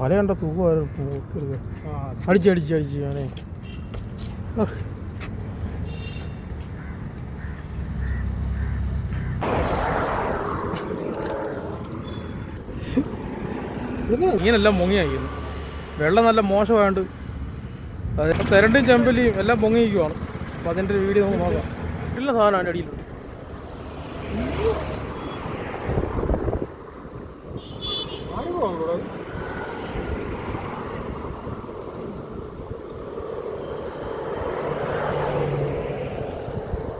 വലയുണ്ട തൂക്കമായിരുന്നു അടിച്ചടിച്ച് ഞാനേ മീനെല്ലാം മുങ്ങിയായിരുന്നു. വെള്ളം നല്ല മോശമായതുകൊണ്ട് അത് തെരണ്ടും ചെമ്പലിയും എല്ലാം പൊങ്ങിയിരിക്കുവാണ്. അപ്പോൾ അതിൻ്റെ ഒരു വീഡിയോ നമുക്ക് നോക്കാം. നല്ല സാധനം അതിൻ്റെ അടിയിൽ.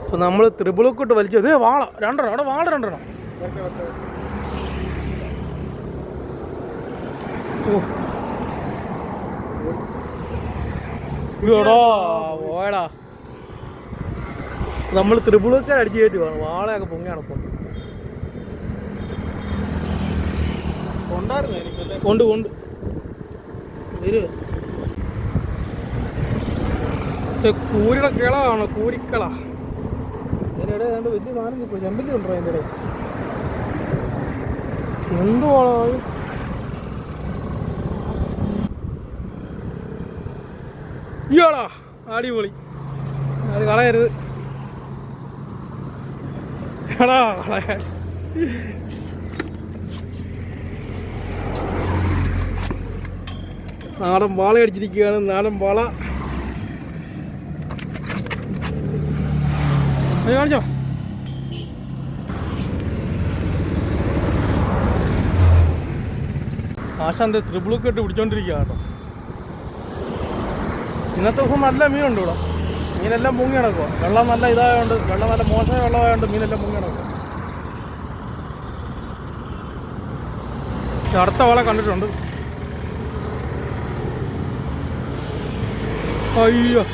അപ്പോൾ നമ്മൾ ത്രിബിളൊക്കെ വലിച്ചത് വാള രണ്ടെണ്ണം, അവിടെ വാള രണ്ടെണ്ണം. പോയടാ, നമ്മൾ ത്രിബിളൊക്കെ അടിച്ചു കയറ്റുവാണ്. വാളയൊക്കെ പൊങ്ങിയാണ് ഇപ്പം. കൊണ്ട് കൂരിയുടെ കിളാണ്, കൂരിക്കള. അതിനിടെ വലിയ സാധനം ഇപ്പോൾ ചെമ്പല്ലി ഉണ്ടോ അതിൻ്റെ ഇടയിൽ? എന്തുവാണോ ഇയാളാ, അടിപൊളി. അത് കളയരുത് എടാ, കളയാ. നാടൻ വാള അടിച്ചിരിക്കുകയാണ്, നാടൻ വാള. കാണിച്ചോ? ആശാന്ത് ത്രിബിളൊക്കെ ഇട്ട് പിടിച്ചോണ്ടിരിക്കുക കേട്ടോ. ഇന്നത്തെ ദിവസം നല്ല മീനുണ്ട് ഇവിടെ. മീനെല്ലാം മുങ്ങി കിടക്കുക. വെള്ളം നല്ല ഇതായതുകൊണ്ട്, വെള്ളം നല്ല മോശമായ വെള്ളമായതുകൊണ്ട് മീനെല്ലാം മുങ്ങി കിടക്കുക. അടുത്ത വാളെ കണ്ടിട്ടുണ്ട്. അയ്യോ,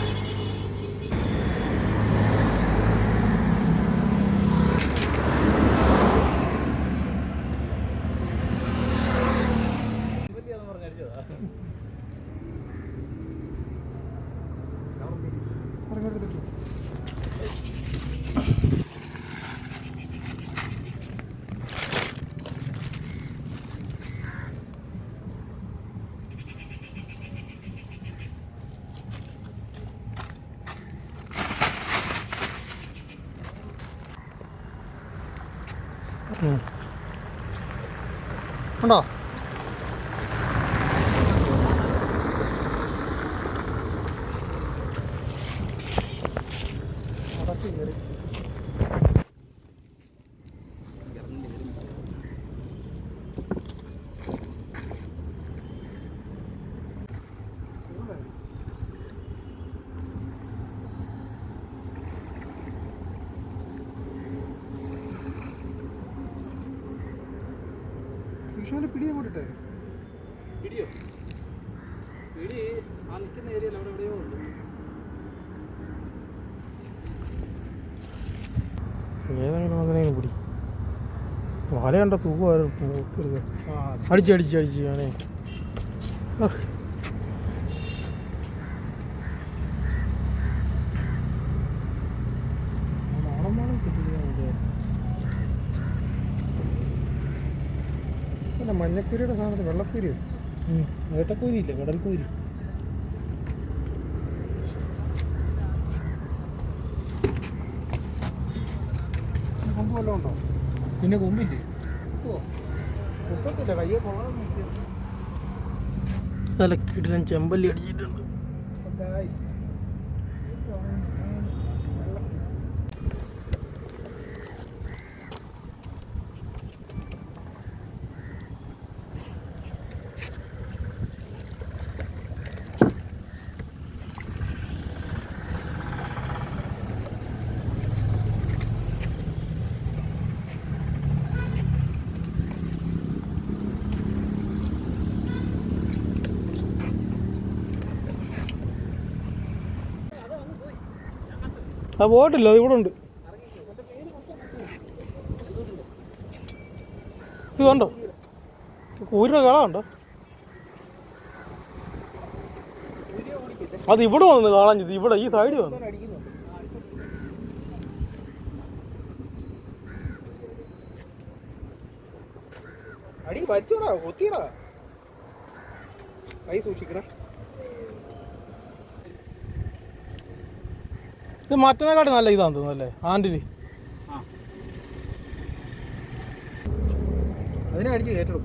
ഉണ്ടോ? വിഷുവിൻ്റെ പിടി അങ്ങോട്ടിട്ടെ. പിടിയോ? പിടി ആ നിൽക്കുന്ന ഏരിയയിൽ അവിടെ എവിടെയോ ഉണ്ട്. ഏതെങ്കിലും അങ്ങനെ പിടി. വലയുണ്ട തൂക്കമായിരുന്നു അടിച്ചടിച്ച് ഞാനേ. മഞ്ഞക്കൂരിയുടെ സാധനത്ത് വെള്ളക്കൂരി, വേട്ടക്കൂരി ഇല്ല, കടൽക്കൂരി. കൊമ്പ് വല്ലതും ഉണ്ടോ? പിന്നെ കൊമ്പില്ലേ? കുത്തത്തില്ല, കയ്യെ കൊള്ളാൻ. തലക്കിട്ട് ചെമ്പല്ലി അടിച്ചിട്ടുണ്ട്. ആ പോയിട്ടില്ല, അത് ഇവിടെ ഉണ്ട്. ഇത് കണ്ടോ? കൂരിയുടെ കള അത് ഇവിടെ വന്ന് കാണാൻ. ഇവിടെ ഈ സൈഡിൽ വന്നു. അടി വച്ചോടാ, കൊത്തിയടാ. കൈ സൂക്ഷിക്കണം. ഇത് മറ്റേനെക്കാട്ടി നല്ല ഇതാന്ന് തോന്നുന്നു അല്ലേ ആൻഡില്? അതിനെ അടിച്ച് കയറ്റും.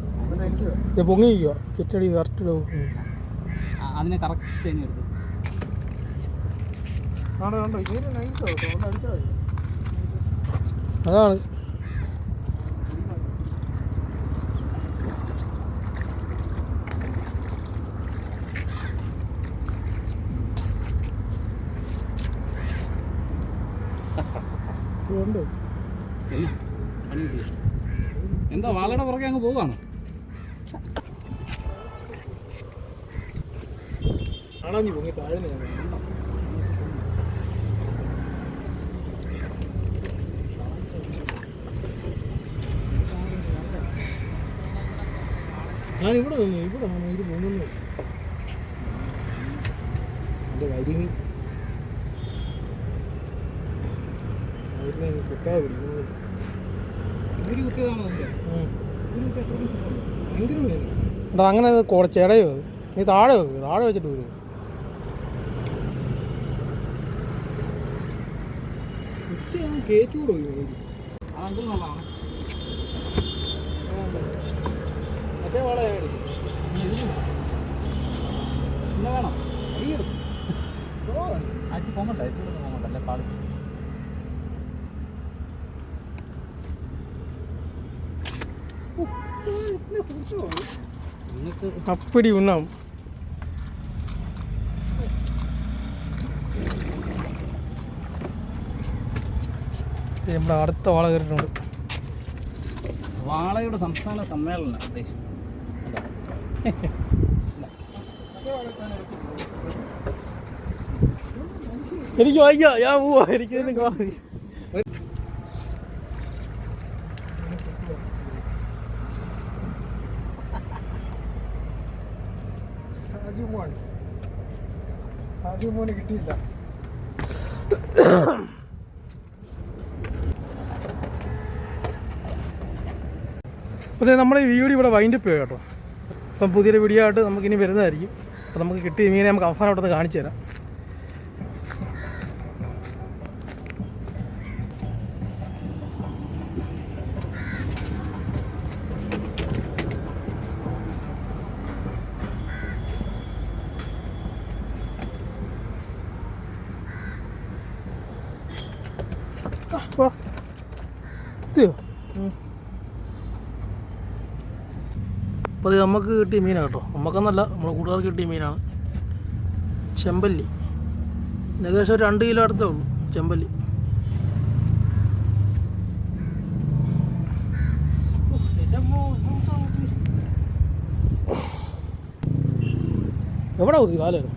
ഇത് പൊങ്ങിക്കുക കിറ്റടി കറക്റ്റ് അതിനെ കറക്റ്റ് തന്നെ എടുക്കും. അതാണ് എന്താ വാളയുടെ പുറകെ അങ്ങ് പോവാണ്. അണഞ്ഞു പൊങ്ങി താഴ്ന്നു. ഞാനിവിടെ നിന്നു, ഇവിടെ വന്നു, ഇത് പൊങ്ങുന്നു. എൻ്റെ കരിമീൻ അതിനെ കുത്താതെ പിടിക്കുന്നു. ഇവര് കുത്തിയതാണോ അതിൻ്റെ? ഭയങ്കര മീൻ. എടാ അങ്ങനെ ചേടയോ നീ താഴെ വെക്ക്, താഴെ വെച്ചിട്ട് വരും. കേറ്റൂടോ അതെങ്കിൽ നല്ലതാണ്. മറ്റേ വാള പിന്നെ വേണം അടിയെടുക്കും. അയച്ച് പോകണ്ട, അയച്ചുകൂടെ പോകണ്ട അല്ലേ പാളി. അപ്പടി ഉണ്ണാം. നമ്മുടെ അടുത്ത വാള കയറിയിട്ടുണ്ട്. വാളയുടെ സംസ്ഥാന സമ്മേളനം എനിക്ക് വയ്യ, ഞാൻ പോവാ. എനിക്ക് സാജുമോന് കിട്ടിയില്ല. അപ്പോൾ നമ്മുടെ ഈ വീഡിയോ ഇവിടെ വൈൻഡപ്പ് ചെയ്യുക കേട്ടോ. അപ്പം പുതിയൊരു വീഡിയോ ആയിട്ട് നമുക്കിനി വരുന്നതായിരിക്കും. അപ്പോൾ നമുക്ക് കിട്ടിയ മീനെ നമുക്ക് അവസാനമായിട്ടൊന്ന് കാണിച്ചു തരാം. അപ്പോൾ അത് നമുക്ക് കിട്ടിയ മീനാണ് കേട്ടോ. നമുക്കെന്നല്ല, നമ്മുടെ കൂട്ടുകാർക്ക് കിട്ടിയ മീനാണ്. ചെമ്പല്ലി ഏകദേശം ഒരു 2 കിലോ അടുത്തേ ഉള്ളൂ ചെമ്പല്ലി. എവിടെ കുത്തി കാലം?